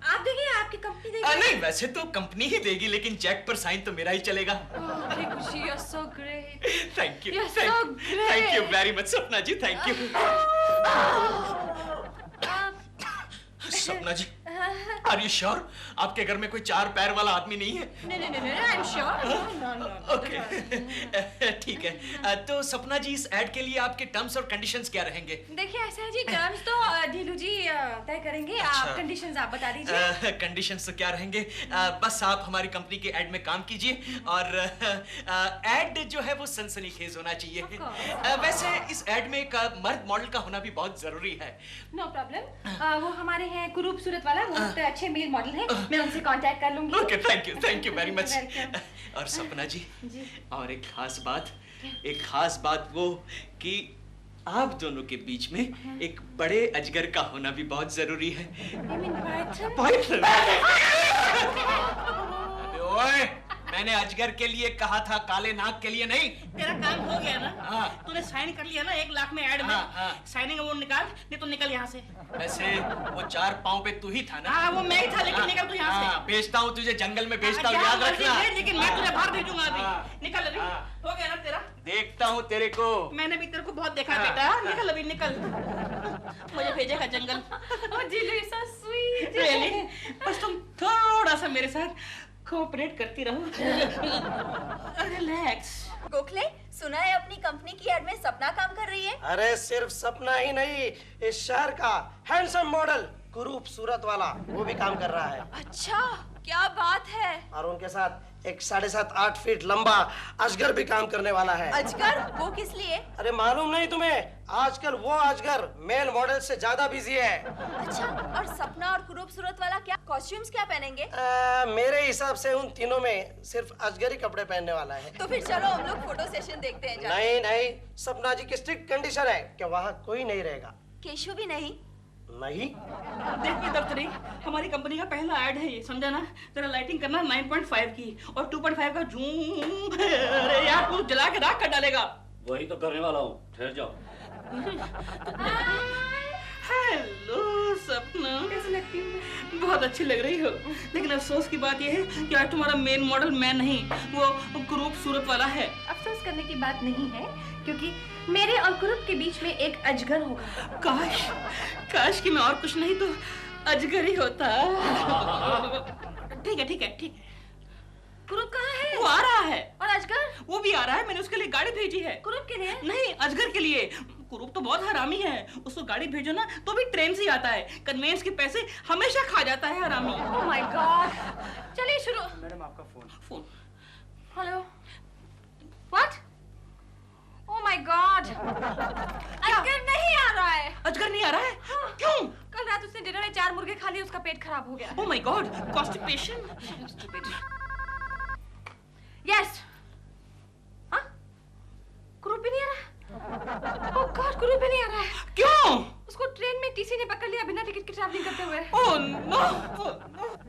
आप देंगे, आपकी कंपनी देगी? नहीं, वैसे तो कंपनी ही देगी, लेकिन चेक पर साइन तो मेरा ही चलेगा। केकू जी, you're so great. Thank you. You're so great. Thank you very much सपना जी, thank you. Sapna ji, are you sure आपके घर में कोई 4 पैर वाला आदमी नहीं है? नहीं, I'm sure. ओके, ठीक है। तो सपना जी, इस ऐड के लिए आपके टर्म्स और कंडीशंस क्या रहेंगे? देखिए ऐसा है जी, टर्म्स तो ढीलू जी तय करेंगे। आप कंडीशंस आप बता दीजिए। कंडीशंस तो क्या रहेंगे, बस आप हमारी कंपनी के ऐड में काम कीजिए और ऐड जो है वो सनसनीखेज होना चाहिए। वैसे इस ऐड में एक मर्द मॉडल का होना भी बहुत जरूरी है। नो प्रॉब्लम, वो हमारे हैं कुरूप सूरत वाला, वो अच्छे मेल मॉडल हैं, मैं उनसे कांटेक्ट कर लूंगी। Okay, thank you very much. और सपना जी, और एक खास बात वो कि आप दोनों के बीच में एक बड़े अजगर का होना भी बहुत जरूरी है। पाइथन? ओए, मैंने अजगर के लिए कहा था, काले नाग के लिए नहीं। तेरा काम हो गया ना? हाँ। तूने साइन कर लिया ना 1 लाख में ऐड में? हाँ। साइनिंग वो निकाल, नहीं तो निकल यहाँ से। वैसे वो 4 पाँव पे तू ही था ना? हाँ, वो मैं ही था, लेकिन निकल तू यहाँ से। भेजता हूँ तुझे जंगल में, भेजता हूँ, याद रखना। लेकिन मैं तुझे बाहर भेजूंगा अभी। निकल अभी। हो गया ना तेरा? देखता हूँ तेरे को। मैंने भी तेरे को बहुत देखा है बेटा। निकल अभी, निकल। मुझे भेजेगा जंगल। ढीलू so sweet. Really? बस तुम थोड़ा सा मेरे साथ कोऑपरेट करती रहो। रिलैक्स। गोखले, सुना है अपनी कंपनी की ऐड में सपना काम कर रही है? अरे सिर्फ सपना ही नहीं, इस शहर का हैंडसम मॉडल कुरूप सूरत वाला वो भी काम कर रहा है। अच्छा, क्या बात है? और उनके साथ एक 7.5-8 फीट लंबा अजगर भी काम करने वाला है। अजगर? वो किस लिए? अरे मालूम नहीं तुम्हें? आजकल वो अजगर मेल मॉडल से ज्यादा बिजी है। अच्छा, और सपना और खूबसूरत वाला क्या कॉस्ट्यूम्स क्या पहनेंगे? मेरे हिसाब से उन तीनों में सिर्फ अजगर ही कपड़े पहनने वाला है। तो फिर चलो हम लोग फोटो सेशन देखते हैं। नहीं नहीं, सपना जी की स्ट्रिक्ट कंडीशन है कि वहाँ कोई नहीं रहेगा। केशव भी नहीं? नहीं। देखिए दफ्तरी, हमारी कंपनी का पहला ऐड है ये, समझा ना? तेरा लाइटिंग करना 9.5 की और 2.5 का जूम। अरे यार तू जला के राख कर डालेगा। वही तो करने वाला हूँ, ठहर जाओ। हेलो सपना, कैसी लगती हूँ? बहुत अच्छी लग रही हो, लेकिन अफसोस की बात यह है कि आज तुम्हारा मेन मॉडल मैं नहीं, वो खूबसूरत वाला है। अफसोस करने की बात नहीं है, क्योंकि मेरे और कुरूप के बीच में एक अजगर होगा। काश कि मैं और कुछ नहीं तो अजगर ही होता। ठीक है ठीक है ठीक है। कुरूप कहाँ है? वो आ रहा है। और अजगर? वो भी आ रहा है, मैंने उसके लिए गाड़ी भेजी है। कुरूप के लिए? नहीं, अजगर के लिए। कुरूप तो बहुत हरामी है, उसको गाड़ी भेजो ना तो भी ट्रेन से ही आता है। कन्वेंस के पैसे हमेशा खा जाता है हरामी। Oh my God. चलिए शुरू। मैडम आपका phone. Hello. What? Oh my God. अजगर नहीं आ रहा है। अजगर नहीं आ रहा है? हाँ। क्यों? कल रात उसने डिनर में 4 मुर्गे खा लिए, उसका पेट खराब हो गया। Oh my God, constipation. Yes. हाँ? कुरूप भी नहीं आ रहा? ओह गॉड, कुरूप भी नहीं आ रहा है। क्यों? उसको ट्रेन में टीसी ने पकड़ लिया बिना टिकट के ट्रैवलिंग करते हुए। Oh no.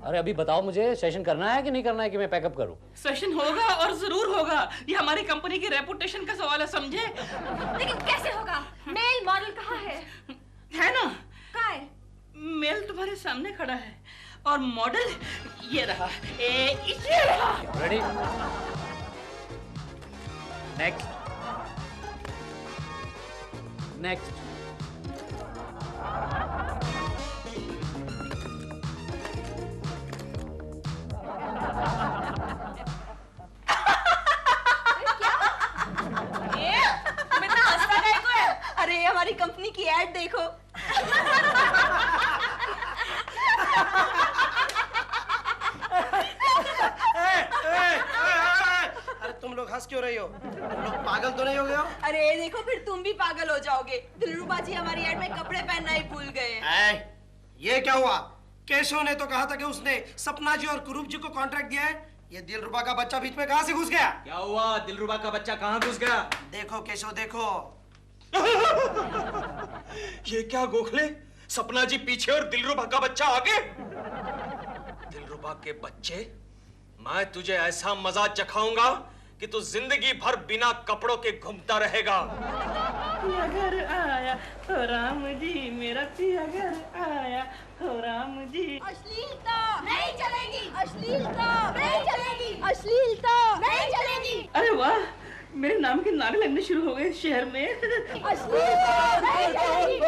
अरे अभी बताओ मुझे, सेशन करना है कि नहीं करना है कि मैं पैकअप करूं? सेशन होगा और जरूर होगा, ये हमारी कंपनी की रेपुटेशन का सवाल है, समझे? लेकिन कैसे होगा? मेल मॉडल कहाँ है? है ना? कहाँ है? मेल तुम्हारे सामने खड़ा है और मॉडल ये रहा। ये रहा। रेडी? नेक्स्ट। नेक्स्ट। अरे हमारी कंपनी की ऐड देखो। अरे तुम लोग हंस क्यों रही हो? तुम लोग पागल तो नहीं हो गए हो? अरे देखो, फिर तुम भी पागल हो जाओगे। दिलरुबा जी हमारी ऐड में कपड़े पहनना ही भूल गए। ये क्या हुआ? केशव ने तो कहा था कि उसने सपना जी और कुरूप जी को कॉन्ट्रैक्ट दिया है। ये दिलरुबा का बच्चा बीच में कहां से घुस गया? क्या हुआ? दिलरुबा का बच्चा कहां घुस गया? देखो केशव देखो। ये क्या गोखले? सपना जी पीछे और दिलरुबा का बच्चा आगे। दिलरुबा के बच्चे, मैं तुझे ऐसा मजा चखाऊंगा कि तू जिंदगी भर बिना कपड़ों के घूमता रहेगा। पिया घर आया हो राम जी, मेरा पिया घर आया हो राम जी। अश्लीलता नहीं चलेगी, अश्लीलता नहीं चलेगी, अश्लीलता नहीं चलेगी। अरे वाह, मेरे नाम के नारे लगने शुरू हो गए शहर में। अश्लीलता नहीं चलेगी।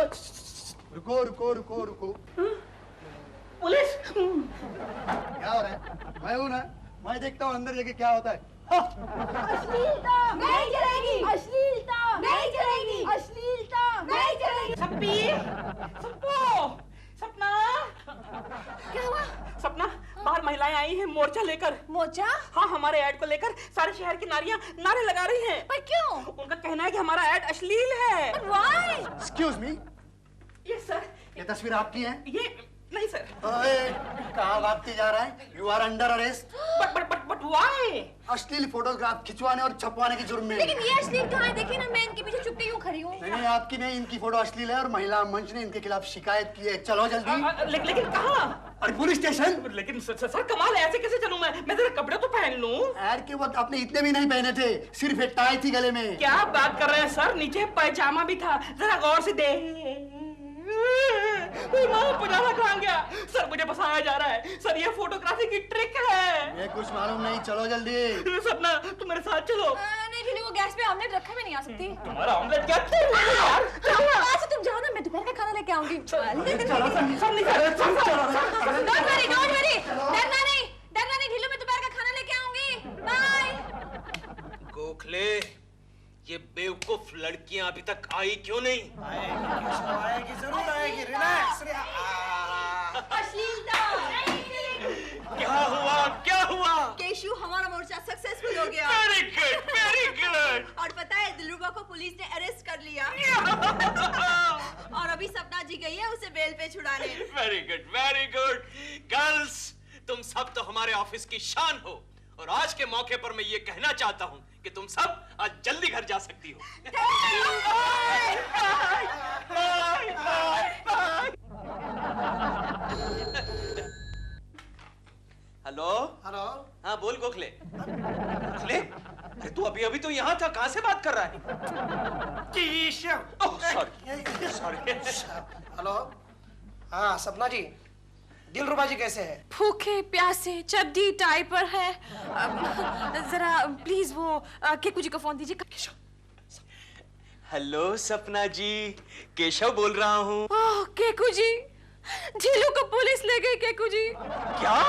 रुको रुको रुको रुको। पुलिस? क्या हो रहा है? मैं हूं ना, मैं देखता हूँ अंदर जाके क्या होता है। अश्लीलता नहीं चलेगी, अश्लीलता नहीं चलेगी, अश्लीलता नहीं चलेगी। सप्पी, सप्पो, सपना। क्या हुआ? सपना, बाहर महिलाएं आई हैं मोर्चा लेकर। मोर्चा? हाँ, हमारे ऐड को लेकर सारे शहर की नारियां नारे लगा रही हैं। पर क्यों? उनका कहना है कि हमारा ऐड अश्लील है। Why? एक्सक्यूज मी, ये सर, ये तस्वीर आपकी है? ये नहीं सर। कहाँ भागते जा रहा है? You are under arrest. But why? अश्लील फोटोग्राफ खिंचवाने और छपवाने के जुर्म में। लेकिन ये अश्लील कहाँ है? देखिए ना, मैं इनके पीछे चुप के यूं खड़ी हूँ। नहीं, आपकी नहीं, इनकी फोटो अश्लील है और महिला मंच ने इनके खिलाफ शिकायत की है। चलो जल्दी। लेकिन कहाँ? अरे पुलिस स्टेशन। लेकिन सर कमाल है, ऐसे कैसे चलूं मैं जरा कपड़े तो पहन लूं। ऐड के वक्त आपने इतने भी नहीं पहने थे, सिर्फ एक टाई थी गले में। क्या बात कर रहे हैं सर? नीचे पैजामा भी था, जरा गौर से दे। पजामा कहाँ गया? सर मुझे फंसाया जा रहा है सर, ये फोटोग्राफी की ट्रिक है। ये कुछ मालूम नहीं, चलो जल्दी। सपना तुम मेरे साथ चलो। नहीं फिर वो गैस पे ऑमलेट रखा, मैं नहीं आ सकती। तुम्हारा ऑमलेट क्या? यार चलो ना। अच्छा तुम जाओ ना, मैं दोपहर का खाना लेके आऊंगी। डरना नहीं ढीलो, मैं दोपहर का खाना लेके आऊंगी। बाय। गोखले, ये बेवकूफ लड़कियां अभी तक आई क्यों नहीं? आएगी जरूर आएगी। रिलैक्स। अश्लीलता क्या हुआ? हमारा मोर्चा सक्सेसफुल हो गया। Very good, very good. और पता है दिलरुबा को पुलिस ने अरेस्ट कर लिया। और अभी सपना जी गई है उसे बेल पे छुड़ाने। Very good, very good. Girls, तुम सब तो हमारे ऑफिस की शान हो, और आज के मौके पर मैं ये कहना चाहता हूँ कि तुम सब आज जल्दी घर जा सकती हो। Hello hello. हाँ बोल गोखले। गोखले, अरे तू अभी अभी तो यहाँ था, कहाँ से बात कर रहा है? Oh sorry sorry. हेलो। हाँ सपना जी, दिलरुबा जी कैसे है? भूखे प्यासे चड्डी टाई पर है। जरा प्लीज वो केकू जी को फोन दीजिए। हेलो सपना जी, केशव बोल रहा हूँ। ओह केकू जी, झीलू को पुलिस ले गई केकू जी। क्या?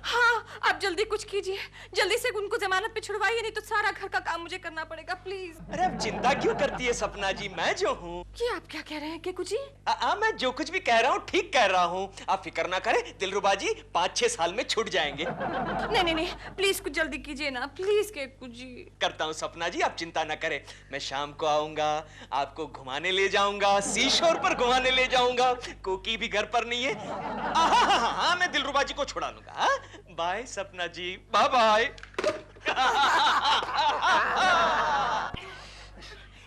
हाँ, आप जल्दी कुछ कीजिए, जल्दी से उनको जमानत पे छुड़वाइए, नहीं तो सारा घर का काम मुझे करना पड़ेगा प्लीज। अरे अब चिंता क्यों करती है सपना जी, मैं जो हूँ। ये आप क्या कह रहे हैं केकू जी? मैं जो कुछ भी कह रहा हूँ ठीक कह रहा हूँ। आप फिक्र ना करें, दिलरुबा जी 5-6 साल में छूट जाएंगे। नहीं नहीं नहीं, प्लीज कुछ जल्दी कीजिए ना, प्लीज केकू जी। करता हूँ सपना जी, आप चिंता ना करें। मैं शाम को आऊंगा, आपको घुमाने ले जाऊंगा, सी शोर पर घुमाने ले जाऊंगा। कोकी भी घर पर नहीं है। हाँ, मैं दिलरुबा जी को छुड़ा लूंगा। बाय सपना जी, बाय बाय।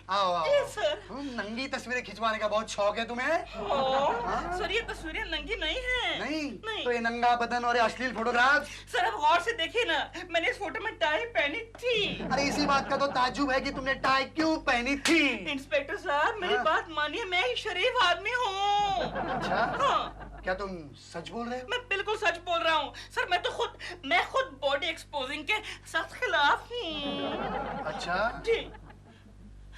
आओ आओ। नंगी तस्वीरें खिंचवाने का बहुत शौक है तुम्हें? सर ये तस्वीरें नंगी नहीं है। नहीं। तो ये नंगा बदन और ये अश्लील फोटोग्राफ? सर अब गौर से देखिए ना, मैंने इस फोटो में टाई पहनी थी। अरे इसी बात का तो ताज्जुब है कि तुमने टाई क्यों पहनी थी। इंस्पेक्टर साहब मेरी बात मानिए, मैं एक शरीफ आदमी हूँ। अच्छा? हाँ। क्या तुम सच बोल रहे हो? मैं बिल्कुल सच बोल रहा हूँ सर। मैं खुद बॉडी एक्सपोजिंग के सख्त खिलाफ हूँ। अच्छा जी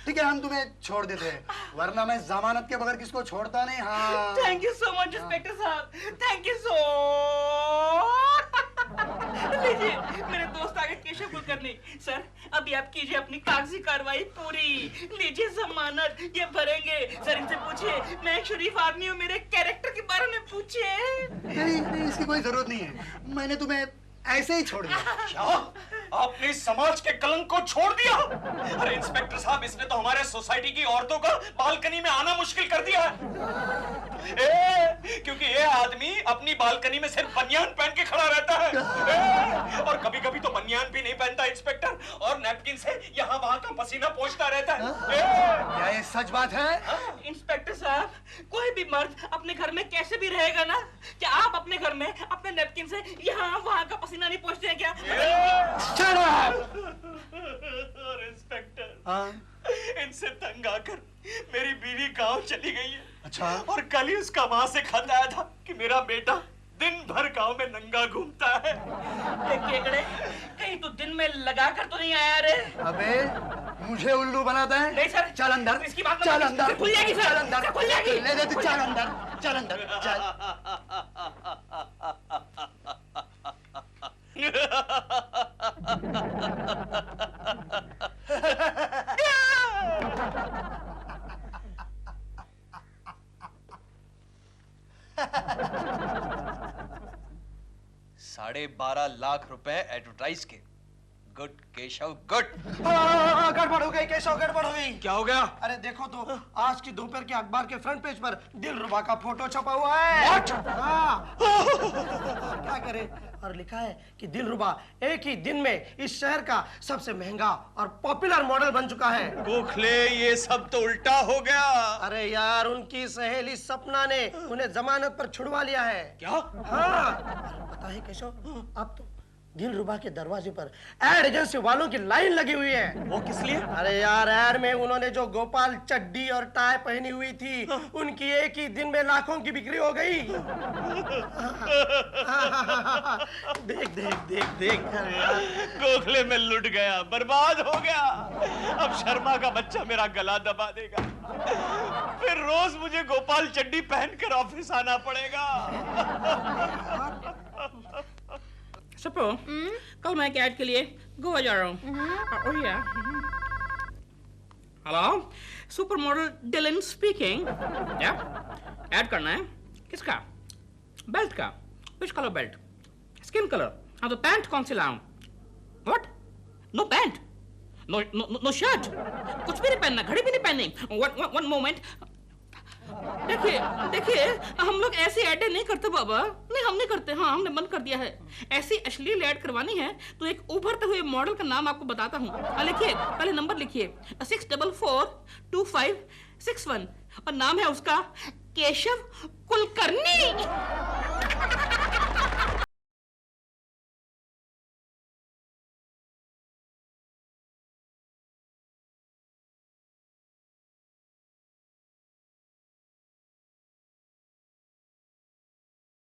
ठीक है, हम तुम्हें छोड़ देते हैं, वरना मैं जमानत के बगैर किसको छोड़ता नहीं। हाँ thank you so much inspector साहब, थैंक यू सो। लीजिए मेरे दोस्त आगे केशव कुलकर्णी। सर अभी आप कीजिए अपनी कागजी कार्रवाई पूरी, लीजिए जमानत, ये भरेंगे। सर इनसे पूछिए, मैं एक शरीफ आदमी हूँ, मेरे कैरेक्टर के बारे में पूछिए। नहीं, इसकी कोई जरूरत नहीं है, मैंने तुम्हें ऐसे ही छोड़ दिया। क्या? आपने इस समाज के कलंक को छोड़ दिया? अरे इंस्पेक्टर साहब, इसने तो हमारे सोसाइटी की औरतों का बालकनी में आना मुश्किल कर दिया है। क्योंकि ये आदमी अपनी बालकनी में सिर्फ बनियान पहन के खड़ा रहता है। और कभी कभी तो बनियान भी नहीं पहनता इंस्पेक्टर, और नैपकिन से यहाँ वहाँ का पसीना पोंछता रहता है। क्या ये सच बात है? इंस्पेक्टर साहब, कोई भी मर्द अपने घर में कैसे भी रहेगा ना, क्या आप अपने घर में अपने नैपकिन से यहाँ वहाँ का पसीना नहीं पोंछते हैं क्या? इंस्पेक्टर, इनसे तंग आकर मेरी बीवी गांव चली गई है। अच्छा? और कल ही उसका वहां से खत आया था कि मेरा बेटा दिन भर गांव में नंगा घूमता है। केकड़े, कहीं तो दिन में लगा कर तो नहीं आया रे? अबे मुझे उल्लू बनाता है? नहीं सर, चल अंदर, इसकी बात चल अंदर, खुल जाएगी सर, चल अंदर, खुल जाएगी। ले दे तू, चल अंदर, चल अंदर, चल। $12.5 लाख एडवर्टाइज के। Good Keshav, good. गड़बड़ हो गई केशव, गड़बड़ हो गई। क्या हो गया? अरे देखो तो, आज की दोपहर के अखबार के फ्रंट पेज पर दिलरुबा का फोटो छपा हुआ है। हाँ। क्या करे, और लिखा है कि दिलरुबा एक ही दिन में इस शहर का सबसे महंगा और पॉपुलर मॉडल बन चुका है। गोखले, ये सब तो उल्टा हो गया। अरे यार, उनकी सहेली सपना ने उन्हें जमानत पर छुड़वा लिया है। क्या? हाँ, पता है केशव, अब तो दिलरुबा के दरवाजे पर एड एजेंसी वालों की लाइन लगी हुई है। वो किस लिए? अरे यार, एड में उन्होंने जो गोपाल चड्डी और टाई पहनी हुई थी, उनकी एक ही दिन में लाखों की बिक्री हो गई। देख देख देख देख। गोखले में लुट गया, बर्बाद हो गया। अब शर्मा का बच्चा मेरा गला दबा देगा, फिर रोज मुझे गोपाल चड्डी पहनकर ऑफिस आना पड़ेगा। सपो, कल मैं एक ऐड के लिए गोवा जा रहा हूँ। Hello, supermodel Dylan speaking. क्या ऐड करना है? किसका? बेल्ट का? Which colour belt? Skin colour? हाँ तो पैंट कौन सी लाऊं? What? No pant, no no no shirt, कुछ भी नहीं पहनना, घड़ी भी नहीं पहननी। वन मोमेंट, देखिए देखिए, हम लोग ऐसी ऐडें नहीं करते बाबा, नहीं हम नहीं करते। हाँ, हमने बंद कर दिया है। ऐसी अश्लील ऐड करवानी है तो एक उभरते हुए मॉडल का नाम आपको बताता हूँ। लिखिए, पहले नंबर लिखिए 6442561 और नाम है उसका केशव कुलकर्णी।